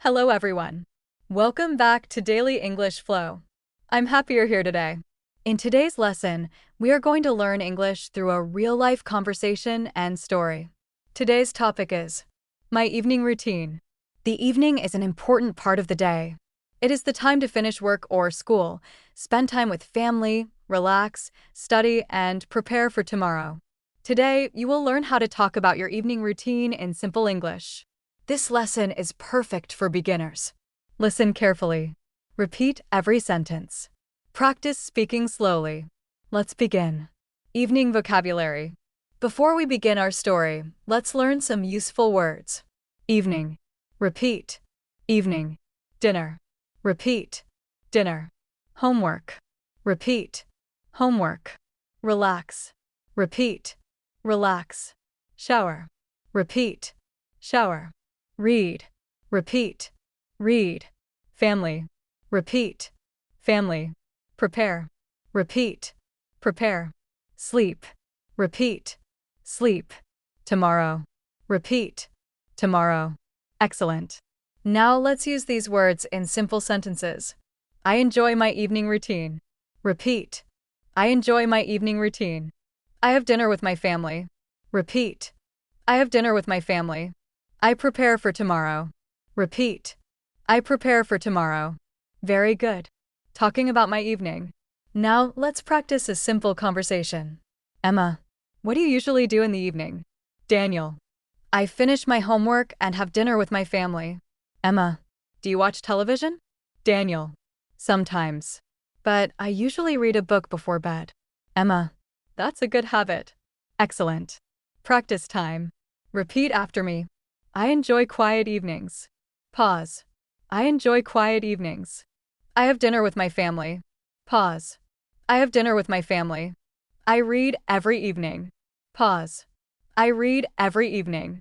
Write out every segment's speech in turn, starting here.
Hello everyone. Welcome back to Daily English Flow. I'm happy you're here today. In today's lesson, we are going to learn English through a real-life conversation and story. Today's topic is my evening routine. The evening is an important part of the day. It is the time to finish work or school, spend time with family, relax, study, and prepare for tomorrow. Today, you will learn how to talk about your evening routine in simple English. This lesson is perfect for beginners. Listen carefully. Repeat every sentence. Practice speaking slowly. Let's begin. Evening vocabulary. Before we begin our story, let's learn some useful words. Evening. Repeat. Evening. Dinner. Repeat. Dinner. Homework. Repeat. Homework. Relax. Repeat. Relax. Shower. Repeat. Shower. Read. Repeat. Read. Family. Repeat. Family. Prepare. Repeat. Prepare. Sleep. Repeat. Sleep. Tomorrow. Repeat. Tomorrow. Excellent. Now let's use these words in simple sentences. I enjoy my evening routine. Repeat. I enjoy my evening routine. I have dinner with my family. Repeat. I have dinner with my family. I prepare for tomorrow. Repeat. I prepare for tomorrow. Very good. Talking about my evening. Now let's practice a simple conversation. Emma, what do you usually do in the evening? Daniel, I finish my homework and have dinner with my family. Emma, do you watch television? Daniel, sometimes. But I usually read a book before bed. Emma, that's a good habit. Excellent. Practice time. Repeat after me. I enjoy quiet evenings. Pause. I enjoy quiet evenings. I have dinner with my family. Pause. I have dinner with my family. I read every evening. Pause. I read every evening.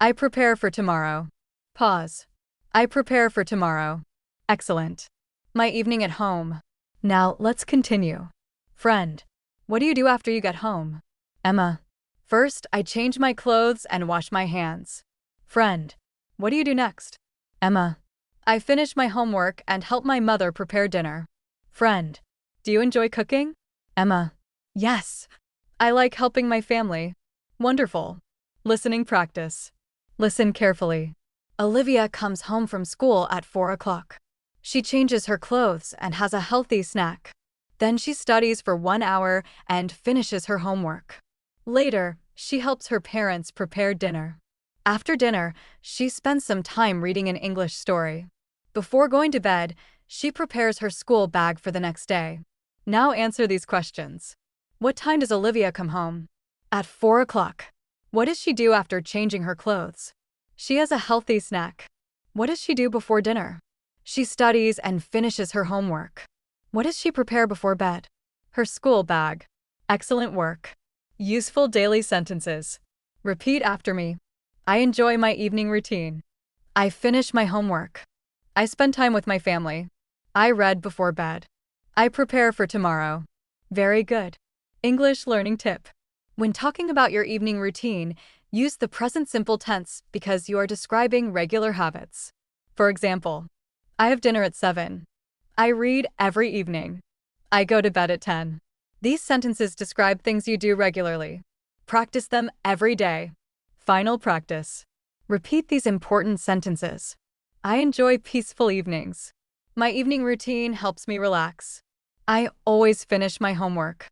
I prepare for tomorrow. Pause. I prepare for tomorrow. Excellent. My evening at home. Now let's continue. Friend, what do you do after you get home? Emma, first I change my clothes and wash my hands. Friend, what do you do next? Emma, I finish my homework and help my mother prepare dinner. Friend, do you enjoy cooking? Emma, yes. I like helping my family. Wonderful. Listening practice. Listen carefully. Olivia comes home from school at 4 o'clock. She changes her clothes and has a healthy snack. Then she studies for 1 hour and finishes her homework. Later, she helps her parents prepare dinner. After dinner, she spends some time reading an English story. Before going to bed, she prepares her school bag for the next day. Now answer these questions. What time does Olivia come home? At 4 o'clock. What does she do after changing her clothes? She has a healthy snack. What does she do before dinner? She studies and finishes her homework. What does she prepare before bed? Her school bag. Excellent work. Useful daily sentences. Repeat after me. I enjoy my evening routine. I finish my homework. I spend time with my family. I read before bed. I prepare for tomorrow. Very good. English learning tip. When talking about your evening routine, use the present simple tense because you are describing regular habits. For example, I have dinner at 7. I read every evening. I go to bed at 10. These sentences describe things you do regularly. Practice them every day. Final practice. Repeat these important sentences. I enjoy peaceful evenings. My evening routine helps me relax. I always finish my homework.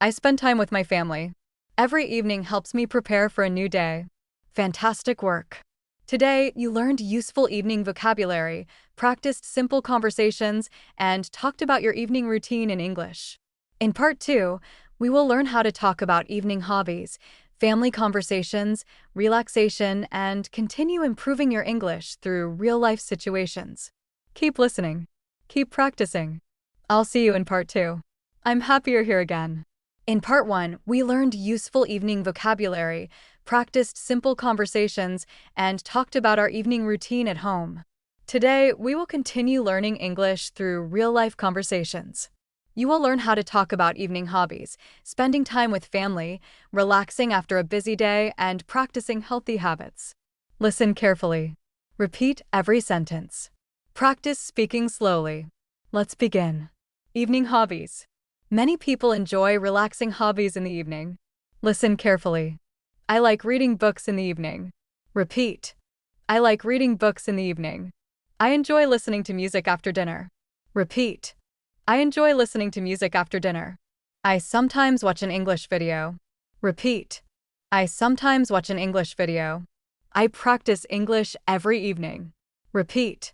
I spend time with my family. Every evening helps me prepare for a new day. Fantastic work. Today, you learned useful evening vocabulary, practiced simple conversations, and talked about your evening routine in English. In Part 2, we will learn how to talk about evening hobbies, family conversations, relaxation, and continue improving your English through real-life situations. Keep listening. Keep practicing. I'll see you in Part 2. I'm happy you're here again. In Part 1, we learned useful evening vocabulary, practiced simple conversations, and talked about our evening routine at home. Today, we will continue learning English through real-life conversations. You will learn how to talk about evening hobbies, spending time with family, relaxing after a busy day, and practicing healthy habits. Listen carefully. Repeat every sentence. Practice speaking slowly. Let's begin. Evening hobbies. Many people enjoy relaxing hobbies in the evening. Listen carefully. I like reading books in the evening. Repeat. I like reading books in the evening. I enjoy listening to music after dinner. Repeat. I enjoy listening to music after dinner. I sometimes watch an English video. Repeat. I sometimes watch an English video. I practice English every evening. Repeat.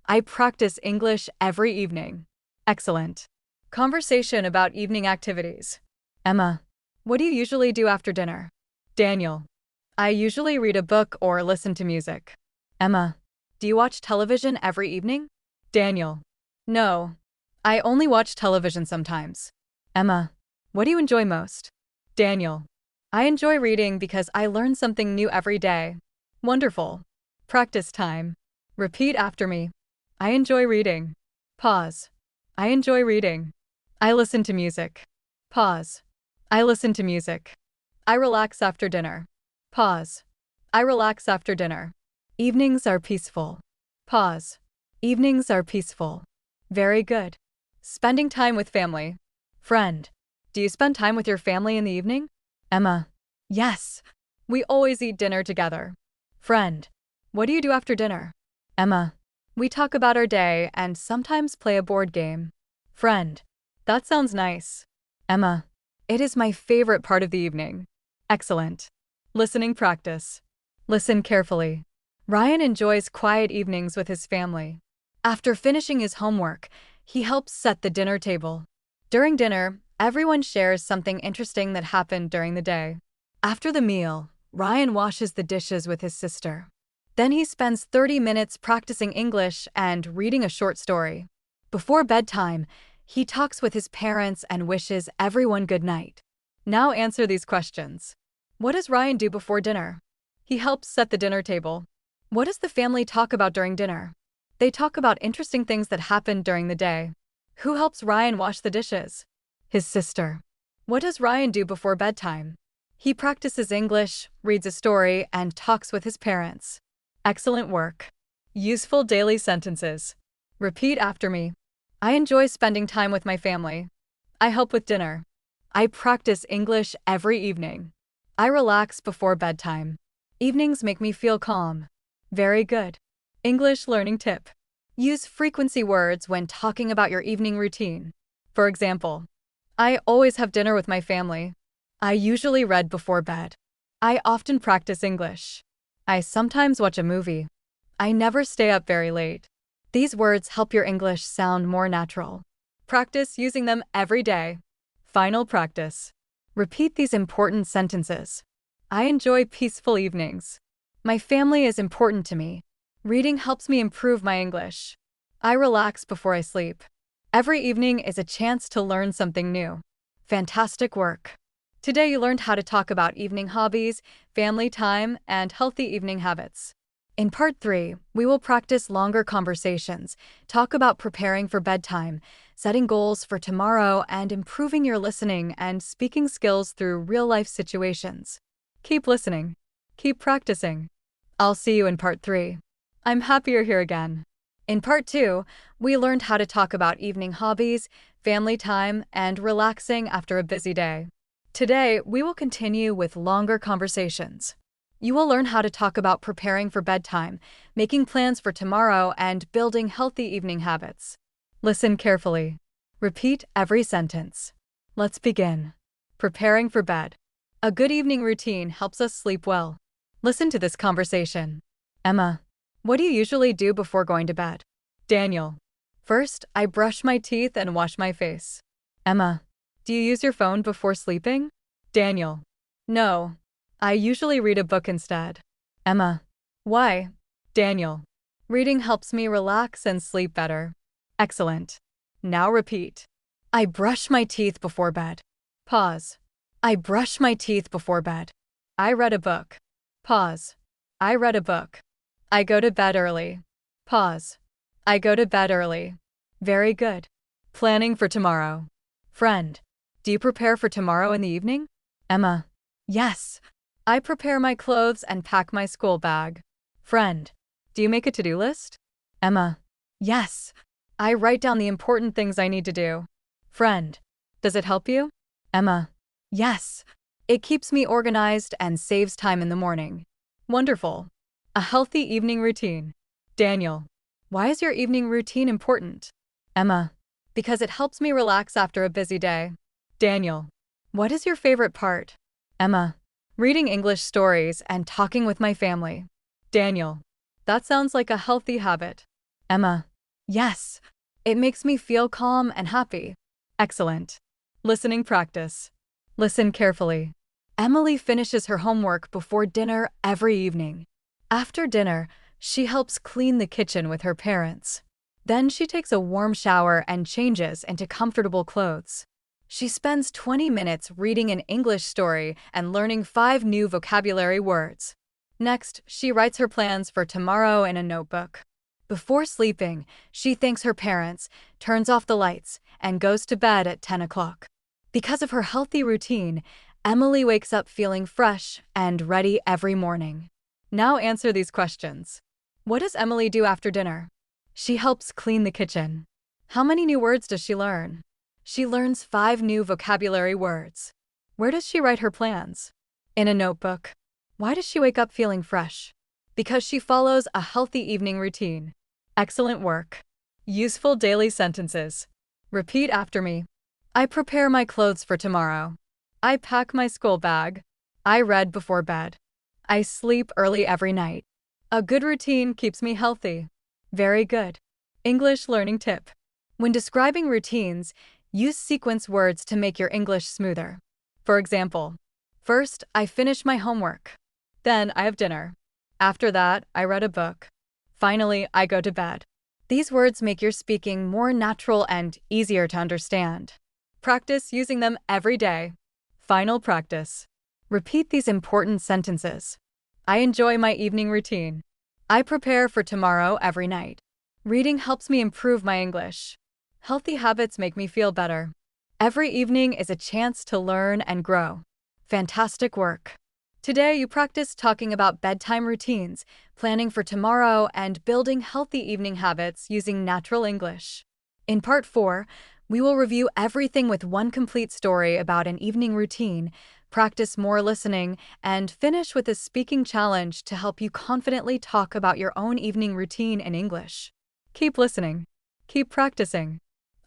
I practice English every evening. Excellent. Conversation about evening activities. Emma, what do you usually do after dinner? Daniel, I usually read a book or listen to music. Emma, do you watch television every evening? Daniel, no. I only watch television sometimes. Emma, what do you enjoy most? Daniel, I enjoy reading because I learn something new every day. Wonderful. Practice time. Repeat after me. I enjoy reading. Pause. I enjoy reading. I listen to music. Pause. I listen to music. I relax after dinner. Pause. I relax after dinner. Evenings are peaceful. Pause. Evenings are peaceful. Very good. Spending time with family. Friend, do you spend time with your family in the evening? Emma, yes. We always eat dinner together. Friend, what do you do after dinner? Emma, we talk about our day and sometimes play a board game. Friend, that sounds nice. Emma, it is my favorite part of the evening. Excellent. Listening practice. Listen carefully. Ryan enjoys quiet evenings with his family. After finishing his homework, he helps set the dinner table. During dinner, everyone shares something interesting that happened during the day. After the meal, Ryan washes the dishes with his sister. Then he spends 30 minutes practicing English and reading a short story. Before bedtime, he talks with his parents and wishes everyone good night. Now answer these questions. What does Ryan do before dinner? He helps set the dinner table. What does the family talk about during dinner? They talk about interesting things that happened during the day. Who helps Ryan wash the dishes? His sister. What does Ryan do before bedtime? He practices English, reads a story, and talks with his parents. Excellent work. Useful daily sentences. Repeat after me. I enjoy spending time with my family. I help with dinner. I practice English every evening. I relax before bedtime. Evenings make me feel calm. Very good. English learning tip. Use frequency words when talking about your evening routine. For example, I always have dinner with my family. I usually read before bed. I often practice English. I sometimes watch a movie. I never stay up very late. These words help your English sound more natural. Practice using them every day. Final practice. Repeat these important sentences. I enjoy peaceful evenings. My family is important to me. Reading helps me improve my English. I relax before I sleep. Every evening is a chance to learn something new. Fantastic work. Today you learned how to talk about evening hobbies, family time, and healthy evening habits. In part 3, we will practice longer conversations, talk about preparing for bedtime, setting goals for tomorrow, and improving your listening and speaking skills through real-life situations. Keep listening. Keep practicing. I'll see you in part 3. I'm happy you're here again. In part 2, we learned how to talk about evening hobbies, family time, and relaxing after a busy day. Today, we will continue with longer conversations. You will learn how to talk about preparing for bedtime, making plans for tomorrow, and building healthy evening habits. Listen carefully. Repeat every sentence. Let's begin. Preparing for bed. A good evening routine helps us sleep well. Listen to this conversation. Emma, what do you usually do before going to bed? Daniel, first, I brush my teeth and wash my face. Emma, do you use your phone before sleeping? Daniel, no. I usually read a book instead. Emma, why? Daniel, reading helps me relax and sleep better. Excellent. Now repeat. I brush my teeth before bed. Pause. I brush my teeth before bed. I read a book. Pause. I read a book. I go to bed early. Pause. I go to bed early. Very good. Planning for tomorrow. Friend, do you prepare for tomorrow in the evening? Emma, yes. I prepare my clothes and pack my school bag. Friend, Do you make a to-do list? Emma. Yes. I write down the important things I need to do. Friend. Does it help you? Emma. Yes. It keeps me organized and saves time in the morning. Wonderful. A healthy evening routine. Daniel. Why is your evening routine important? Emma. Because it helps me relax after a busy day. Daniel. What is your favorite part? Emma. Reading English stories and talking with my family. Daniel. That sounds like a healthy habit. Emma. Yes. It makes me feel calm and happy. Excellent. Listening practice. Listen carefully. Emily finishes her homework before dinner every evening. After dinner, she helps clean the kitchen with her parents. Then she takes a warm shower and changes into comfortable clothes. She spends 20 minutes reading an English story and learning 5 new vocabulary words. Next, she writes her plans for tomorrow in a notebook. Before sleeping, she thanks her parents, turns off the lights, and goes to bed at 10 o'clock. Because of her healthy routine, Emily wakes up feeling fresh and ready every morning. Now answer these questions. What does Emily do after dinner? She helps clean the kitchen. How many new words does she learn? She learns 5 new vocabulary words. Where does she write her plans? In a notebook. Why does she wake up feeling fresh? Because she follows a healthy evening routine. Excellent work. Useful daily sentences. Repeat after me. I prepare my clothes for tomorrow. I pack my school bag. I read before bed. I sleep early every night. A good routine keeps me healthy. Very good. English learning tip. When describing routines, use sequence words to make your English smoother. For example, first, I finish my homework. Then, I have dinner. After that, I read a book. Finally, I go to bed. These words make your speaking more natural and easier to understand. Practice using them every day. Final practice. Repeat these important sentences. I enjoy my evening routine. I prepare for tomorrow every night. Reading helps me improve my English. Healthy habits make me feel better. Every evening is a chance to learn and grow. Fantastic work. Today you practiced talking about bedtime routines, planning for tomorrow, and building healthy evening habits using natural English. In Part 4, we will review everything with one complete story about an evening routine, practice more listening, and finish with a speaking challenge to help you confidently talk about your own evening routine in English. Keep listening. Keep practicing.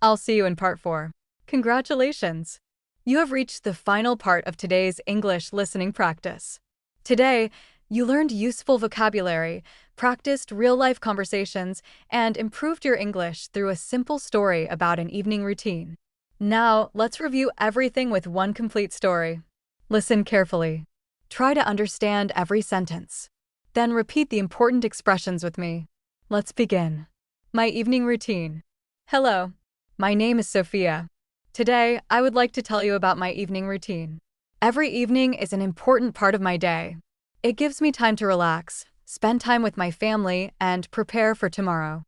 I'll see you in Part 4. Congratulations! You have reached the final part of today's English listening practice. Today, you learned useful vocabulary, practiced real-life conversations, and improved your English through a simple story about an evening routine. Now, let's review everything with one complete story. Listen carefully. Try to understand every sentence. Then repeat the important expressions with me. Let's begin. My evening routine. Hello. My name is Sophia. Today, I would like to tell you about my evening routine. Every evening is an important part of my day. It gives me time to relax, spend time with my family, and prepare for tomorrow.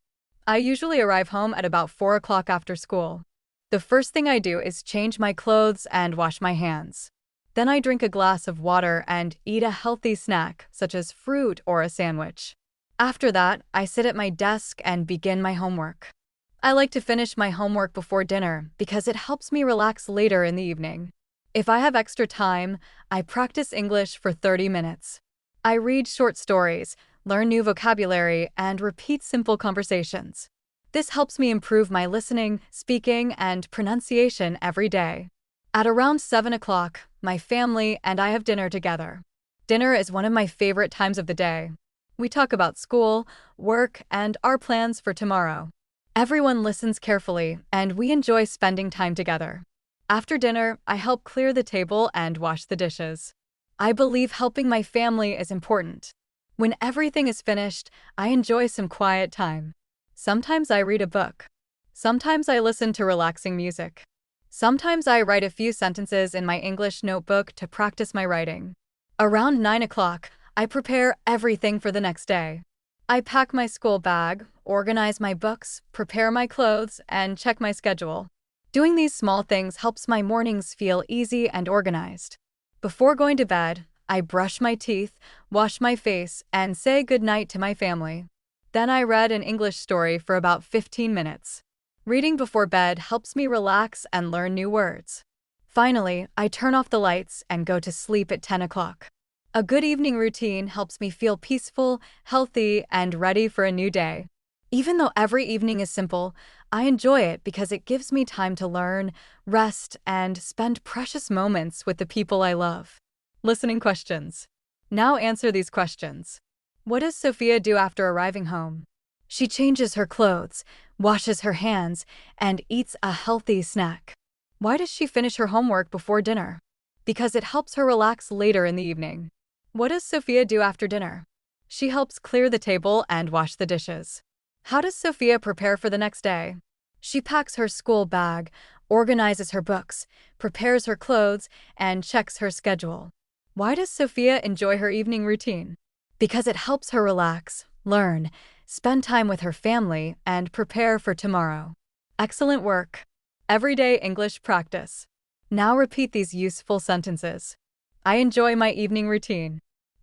I usually arrive home at about 4 o'clock after school. The first thing I do is change my clothes and wash my hands. Then I drink a glass of water and eat a healthy snack, such as fruit or a sandwich. After that, I sit at my desk and begin my homework. I like to finish my homework before dinner because it helps me relax later in the evening. If I have extra time, I practice English for 30 minutes. I read short stories, learn new vocabulary, and repeat simple conversations. This helps me improve my listening, speaking, and pronunciation every day. At around 7 o'clock, my family and I have dinner together. Dinner is one of my favorite times of the day. We talk about school, work, and our plans for tomorrow. Everyone listens carefully, and we enjoy spending time together. After dinner, I help clear the table and wash the dishes. I believe helping my family is important. When everything is finished, I enjoy some quiet time. Sometimes I read a book. Sometimes I listen to relaxing music. Sometimes I write a few sentences in my English notebook to practice my writing. Around 9 o'clock, I prepare everything for the next day. I pack my school bag, organize my books, prepare my clothes, and check my schedule. Doing these small things helps my mornings feel easy and organized. Before going to bed, I brush my teeth, wash my face, and say goodnight to my family. Then I read an English story for about 15 minutes. Reading before bed helps me relax and learn new words. Finally, I turn off the lights and go to sleep at 10 o'clock. A good evening routine helps me feel peaceful, healthy, and ready for a new day. Even though every evening is simple, I enjoy it because it gives me time to learn, rest, and spend precious moments with the people I love. Listening questions. Now answer these questions. What does Sophia do after arriving home? She changes her clothes, washes her hands, and eats a healthy snack. Why does she finish her homework before dinner? Because it helps her relax later in the evening. What does Sophia do after dinner? She helps clear the table and wash the dishes. How does Sophia prepare for the next day? She packs her school bag, organizes her books, prepares her clothes, and checks her schedule. Why does Sophia enjoy her evening routine? Because it helps her relax, learn, spend time with her family, and prepare for tomorrow. Excellent work. Everyday English practice. Now repeat these useful sentences. I enjoy my evening routine.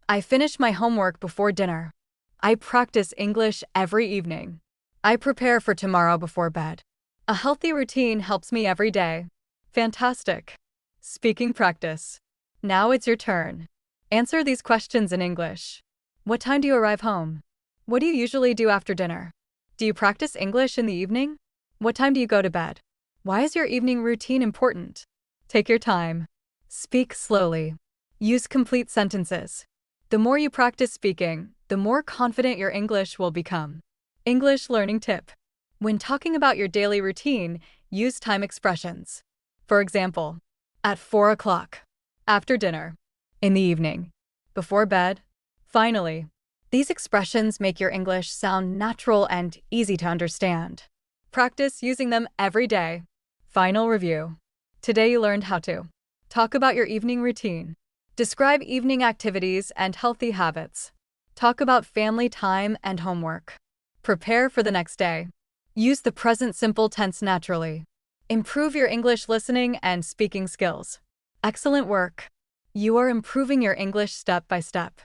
I finish my homework before dinner. I practice English every evening. I prepare for tomorrow before bed. A healthy routine helps me every day. Fantastic. Speaking practice. Now it's your turn. Answer these questions in English. What time do you arrive home? What do you usually do after dinner? Do you practice English in the evening? What time do you go to bed? Why is your evening routine important? Take your time. Speak slowly. Use complete sentences. The more you practice speaking, the more confident your English will become. English learning tip. When talking about your daily routine, use time expressions. For example, at 4 o'clock, after dinner, in the evening, before bed, finally. These expressions make your English sound natural and easy to understand. Practice using them every day. Final review. Today you learned how to talk about your evening routine, describe evening activities and healthy habits, talk about family time and homework, prepare for the next day, use the present simple tense naturally, improve your English listening and speaking skills. Excellent work. You are improving your English step by step.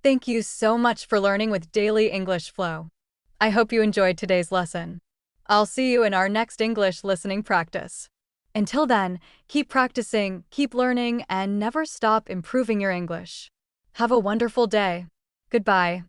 Thank you so much for learning with Daily English Flow. I hope you enjoyed today's lesson. I'll see you in our next English listening practice. Until then, keep practicing, keep learning, and never stop improving your English. Have a wonderful day. Goodbye.